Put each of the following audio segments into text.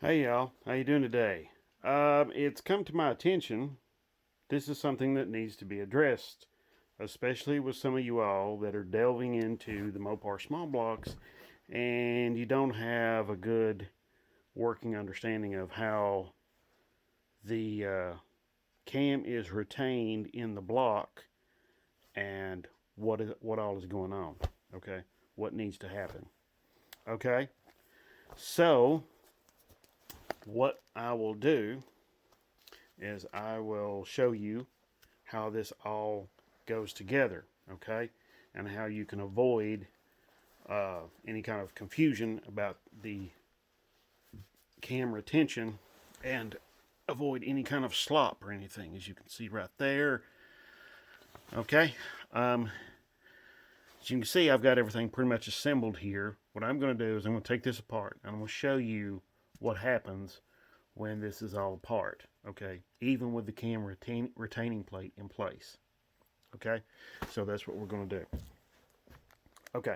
Hey y'all, how you doing today? It's come to my attention. This is something that needs to be addressed, especially with some of you all that are delving into the Mopar small blocks and you don't have a good working understanding of how the cam is retained in the block and what all is going on. Okay, what needs to happen. Okay, so what I will do is I will show you how this all goes together, okay, and how you can avoid any kind of confusion about the cam retention and avoid any kind of slop or anything, as you can see right there. Okay, as you can see, I've got everything pretty much assembled here. What I'm going to do is I'm going to take this apart and I'm going to show you what happens when this is all apart, okay, even with the cam retaining plate in place. Okay, so that's what we're going to do. Okay,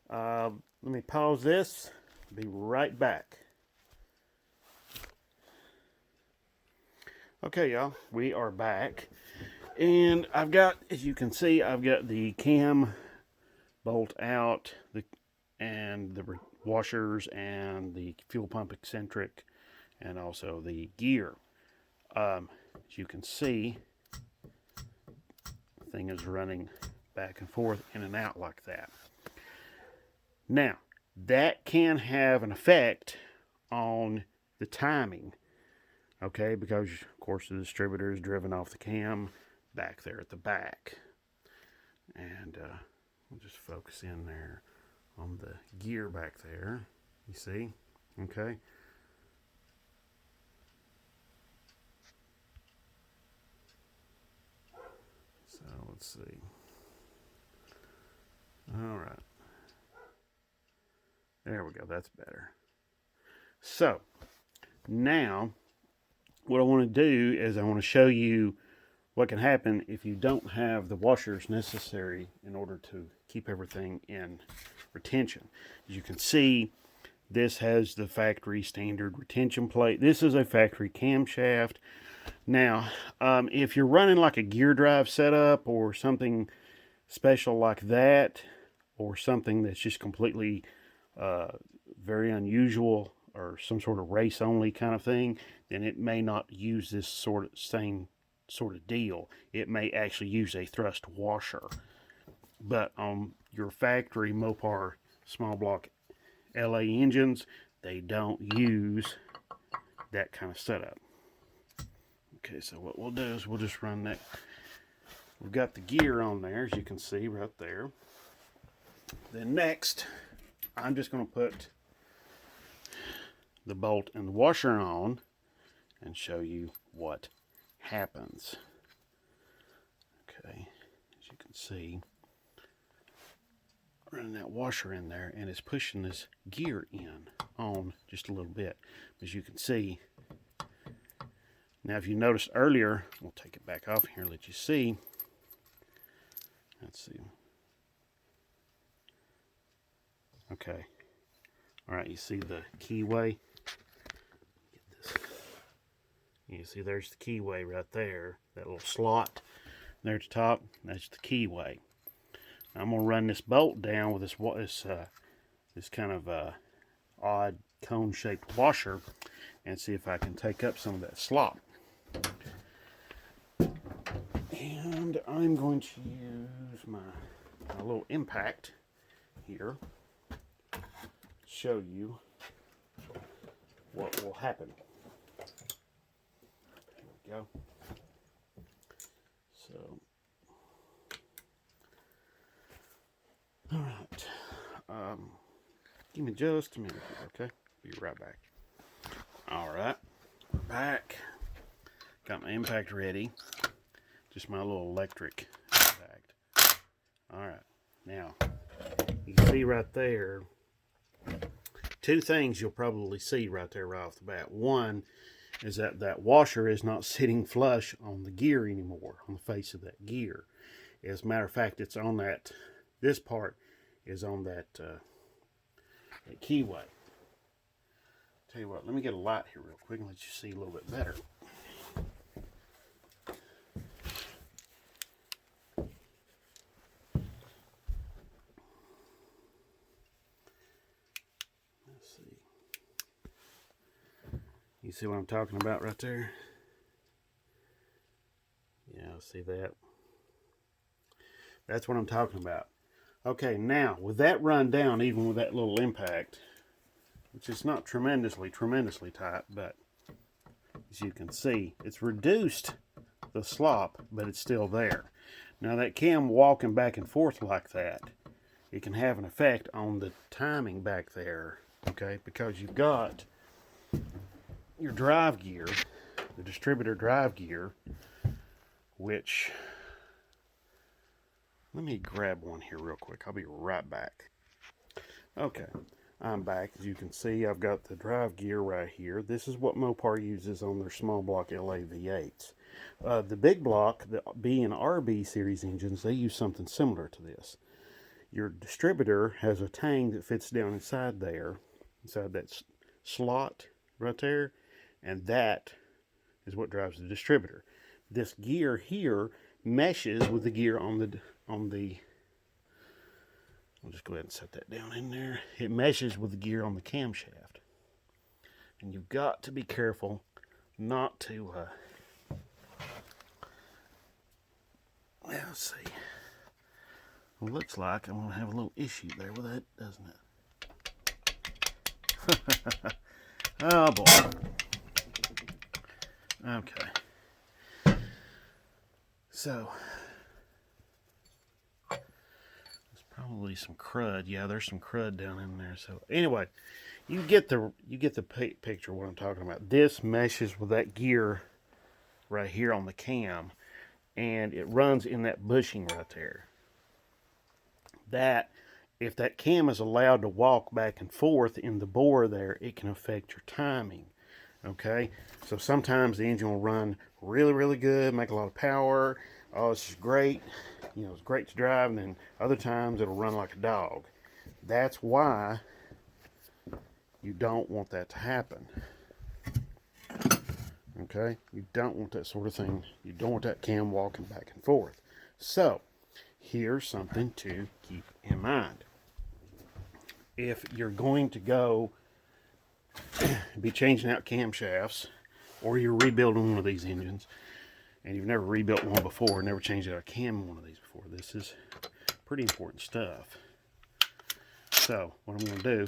let me pause this. Be right back. Okay, y'all, we are back, and I've got, as you can see, I've got the cam bolt out, and the washers and the fuel pump eccentric, and also the gear. As you can see, the thing is running back and forth, in and out like that. Now, that can have an effect on the timing, okay, because of course the distributor is driven off the cam back there at the back. And we'll just focus in there on the gear back there, you see, okay. So let's see. All right. There we go. That's better. So now what I want to do is I want to show you what can happen if you don't have the washers necessary in order to keep everything in retention. As you can see, this has the factory standard retention plate. This is a factory camshaft. Now, if you're running like a gear drive setup or something special like that, or something that's just completely very unusual or some sort of race only kind of thing, then it may not use this same sort of deal. It may actually use a thrust washer. But on your factory Mopar small block LA engines, they don't use that kind of setup. Okay, so what we'll do is we'll just run that. We've got the gear on there, as you can see right there. Then next, I'm just going to put the bolt and the washer on and show you what happens. Okay, as you can see, running that washer in there, and it's pushing this gear in on just a little bit. As you can see, now if you noticed earlier, we'll take it back off here and let you see. Let's see. Okay. All right, you see the keyway? Get this. You see there's the keyway right there. That little slot there at the top, that's the keyway. I'm going to run this bolt down with this kind of odd cone-shaped washer and see if I can take up some of that slop. And I'm going to use my little impact here to show you what will happen. There we go. So, all right. Give me just a minute here, okay? Be right back. All right, we're back. Got my impact ready. Just my little electric impact. All right, now you can see right there. Two things you'll probably see right there right off the bat. One is that washer is not sitting flush on the gear anymore, on the face of that gear. As a matter of fact, it's on that, this part is on that keyway. Tell you what, let me get a light here real quick and let you see a little bit better. Let's see. You see what I'm talking about right there? Yeah, see that? That's what I'm talking about. Okay, now, with that run down, even with that little impact, which is not tremendously tight, but as you can see, it's reduced the slop, but it's still there. Now, that cam walking back and forth like that, it can have an effect on the timing back there, okay? Because you've got your drive gear, the distributor drive gear, which, let me grab one here real quick. I'll be right back. Okay, I'm back. As you can see, I've got the drive gear right here. This is what Mopar uses on their small block LA V8s. The big block, the B and RB series engines, they use something similar to this. Your distributor has a tang that fits down inside there, inside that slot right there, and that is what drives the distributor. This gear here meshes with the gear on the I'll just go ahead and set that down in there. It meshes with the gear on the camshaft. And you've got to be careful not to, let's see. Well, looks like I'm going to have a little issue there with that, doesn't it? Oh, boy. Okay. So, there's probably some crud. Yeah, there's some crud down in there. So, anyway, you get the picture of what I'm talking about. This meshes with that gear right here on the cam, and it runs in that bushing right there. That, if that cam is allowed to walk back and forth in the bore there, it can affect your timing. Okay, so sometimes the engine will run really good, make a lot of power. Oh, this is great. You know, it's great to drive. And then other times it'll run like a dog. That's why you don't want that to happen. Okay, you don't want that sort of thing. You don't want that cam walking back and forth. So, here's something to keep in mind. If you're going to go be changing out camshafts, or you're rebuilding one of these engines, and you've never rebuilt one before, never changed out a cam on one of these before, this is pretty important stuff. So, what I'm going to do,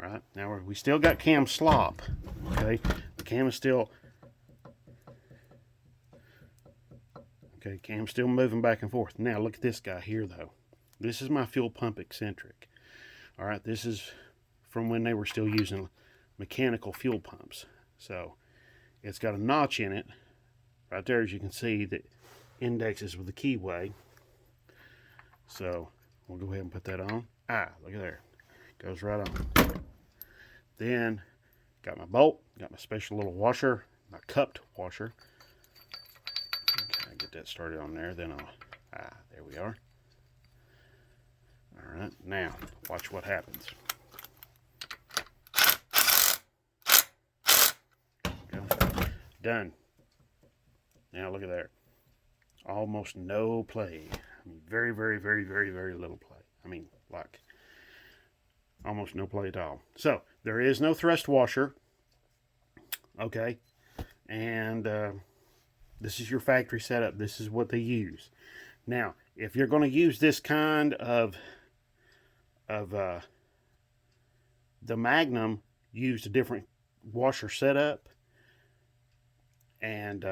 all right, now we still got cam slop, okay? The cam is still, okay, cam's still moving back and forth. Now, look at this guy here, though. This is my fuel pump eccentric. All right, this is from when they were still using mechanical fuel pumps. So, it's got a notch in it, right there, as you can see, that indexes with the keyway. So, we'll go ahead and put that on. Ah, look at there. Goes right on. Then, got my bolt, got my special little washer, my cupped washer. Okay, get that started on there, then I'll, there we are. All right, now, watch what happens. Done. Now look at there. Almost no play. I mean, very little play. I mean, like, almost no play at all. So, there is no thrust washer. Okay. And this is your factory setup. This is what they use. Now, if you're going to use this kind of the Magnum used a different washer setup. And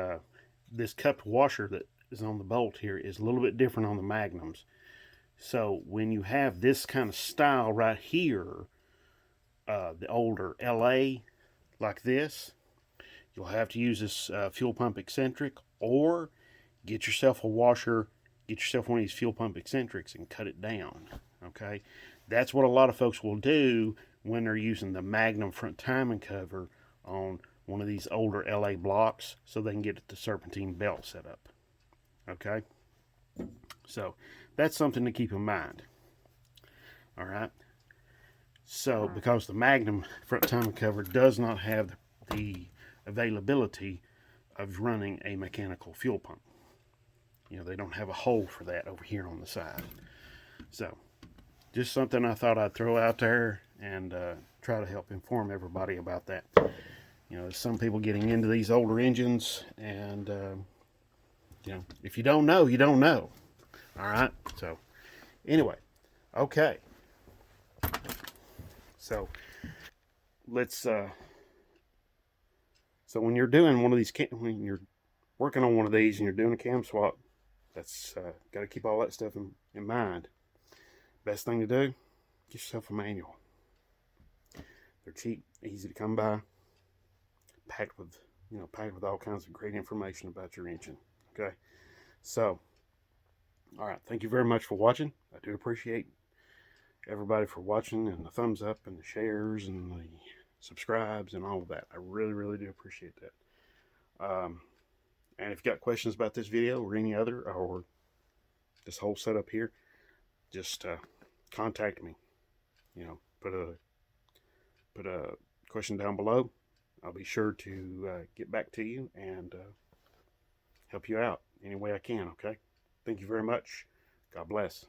this cupped washer that is on the bolt here is a little bit different on the Magnums. So when you have this kind of style right here, the older LA like this, you'll have to use this fuel pump eccentric, or get yourself a washer, get yourself one of these fuel pump eccentrics and cut it down. Okay, that's what a lot of folks will do when they're using the Magnum front timing cover on one of these older LA blocks, so they can get the serpentine belt set up. Okay, so that's something to keep in mind. All right, So, because the Magnum front timing cover does not have the availability of running a mechanical fuel pump. You know, they don't have a hole for that over here on the side. So, just something I thought I'd throw out there and try to help inform everybody about that. You know, there's some people getting into these older engines, and you know, if you don't know, you don't know. All right. So, anyway, okay. So let's. So when you're doing one of these, when you're working on one of these and you're doing a cam swap, that's got to keep all that stuff in mind. Best thing to do, get yourself a manual. They're cheap, easy to come by, packed with all kinds of great information about your engine. Okay, so all right, thank you very much for watching. I do appreciate everybody for watching, and the thumbs up and the shares and the subscribes and all of that. I really, really do appreciate that. And if you got questions about this video or any other, or this whole setup here, just contact me. You know, put a question down below. I'll be sure to get back to you and help you out any way I can. Okay. Thank you very much. God bless.